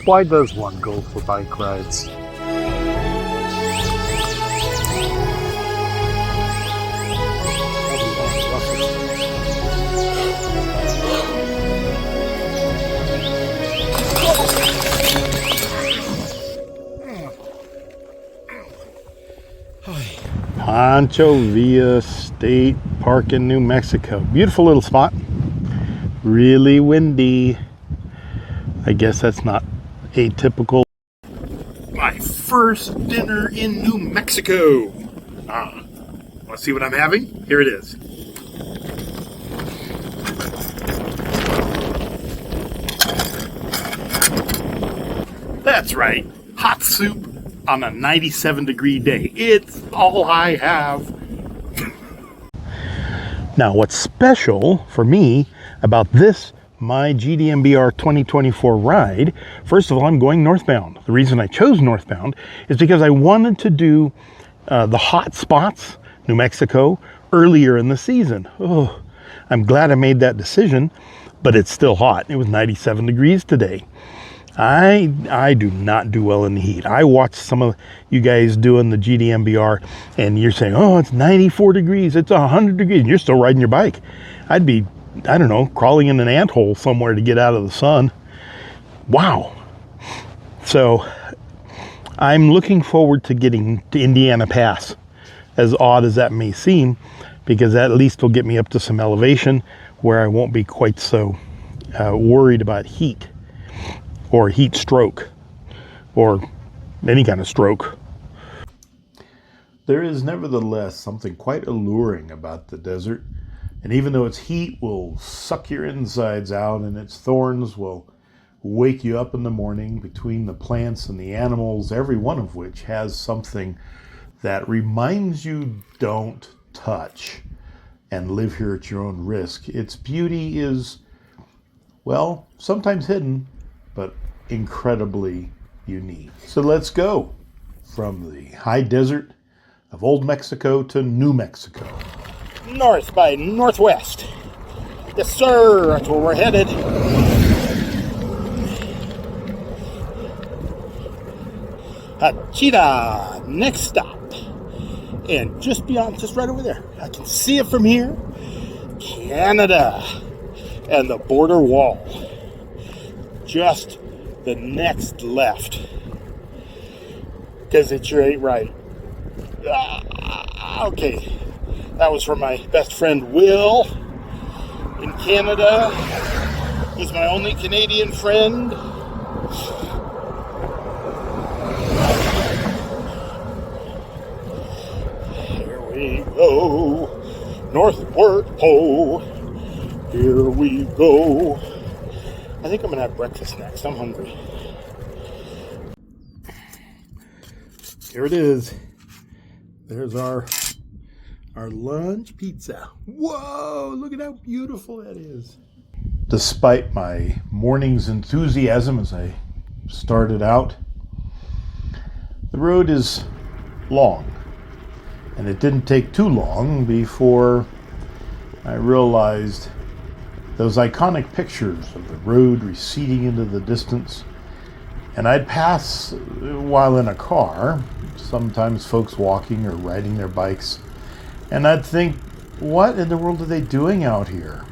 Why does one go for bike rides? Pancho Villa State Park in New Mexico. Beautiful little spot. Really windy. I guess that's not atypical. My first dinner in New Mexico. Want to see what I'm having? Here it is. That's right. Hot soup on a 97-degree day. It's all I have. Now, what's special for me about this, my GDMBR 2024 ride, first of all, I'm going northbound. The reason I chose northbound is because I wanted to do the hot spots, New Mexico, earlier in the season. Oh, I'm glad I made that decision, but it's still hot. It was 97 degrees today. I do not do well in the heat. I watched some of you guys doing the GDMBR, and you're saying, oh, it's 94 degrees, it's 100 degrees, and you're still riding your bike. I'd be, I don't know, crawling in an anthole somewhere to get out of the sun. Wow. So I'm looking forward to getting to Indiana Pass, as odd as that may seem, because that at least will get me up to some elevation where I won't be quite so worried about heat. Or heat stroke, or any kind of stroke. There is nevertheless something quite alluring about the desert, and even though its heat will suck your insides out and its thorns will wake you up in the morning, between the plants and the animals, every one of which has something that reminds you don't touch and live here at your own risk. Its beauty is, well, sometimes hidden, but incredibly unique. So let's go from the high desert of Old Mexico to New Mexico. North by northwest. Yes, sir, that's where we're headed. Hachita, next stop. And just beyond, just right over there, I can see it from here, Canada and the border wall. Just the next left, because it sure ain't right. Okay, that was from my best friend Will in Canada. He's my only Canadian friend. Here we go, northward ho, here we go. I think I'm going to have breakfast next. I'm hungry. Here it is. There's our lunch pizza. Whoa, look at how beautiful that is. Despite my morning's enthusiasm as I started out, the road is long. And it didn't take too long before I realized those iconic pictures of the road receding into the distance. And I'd pass while in a car, sometimes folks walking or riding their bikes, and I'd think, what in the world are they doing out here?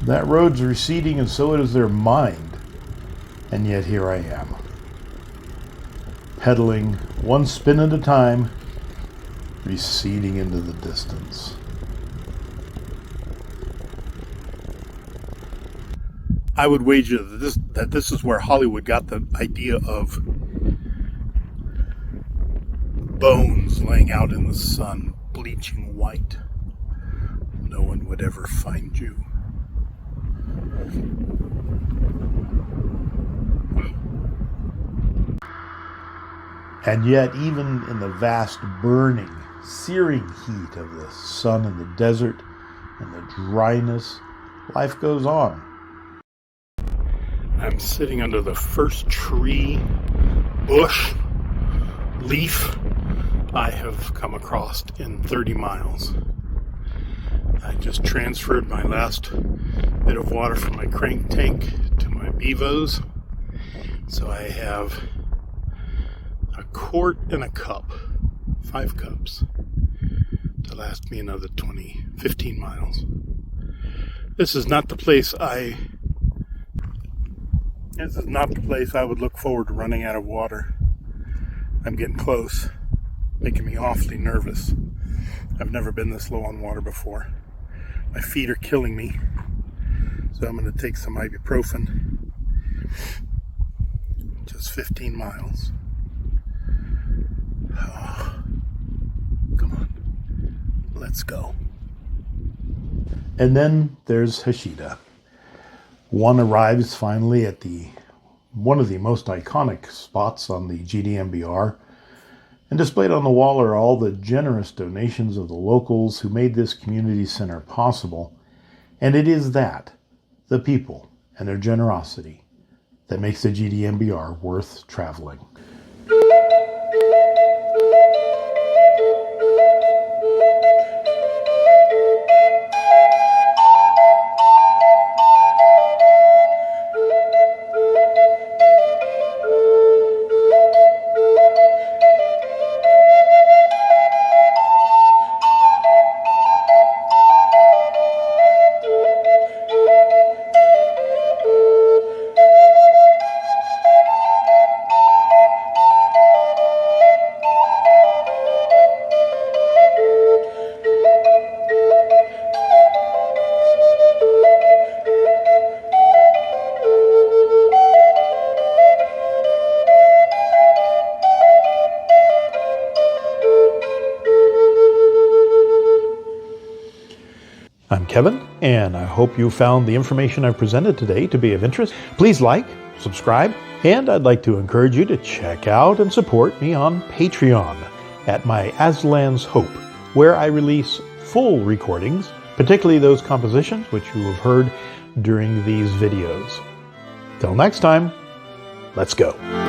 That road's receding and so is their mind. And yet here I am, pedaling one spin at a time, receding into the distance. I would wager that this is where Hollywood got the idea of bones laying out in the sun, bleaching white. No one would ever find you. And yet, even in the vast burning, searing heat of the sun in the desert and the dryness, life goes on. I'm sitting under the first tree, bush, leaf I have come across in 30 miles. I just transferred my last bit of water from my crank tank to my Bevos, So I have a quart and a cup, 5 cups, to last me another 15 miles. This is not the place I would look forward to running out of water. I'm getting close, making me awfully nervous. I've never been this low on water before. My feet are killing me, so I'm going to take some ibuprofen. Just 15 miles. Oh, come on, let's go. And then there's Hachita. One arrives finally at one of the most iconic spots on the GDMBR, and displayed on the wall are all the generous donations of the locals who made this community center possible. And it is that, the people and their generosity, that makes the GDMBR worth traveling. I'm Kevin, and I hope you found the information I've presented today to be of interest. Please like, subscribe, and I'd like to encourage you to check out and support me on Patreon at my Aslan's Hope, where I release full recordings, particularly those compositions which you have heard during these videos. Till next time, let's go.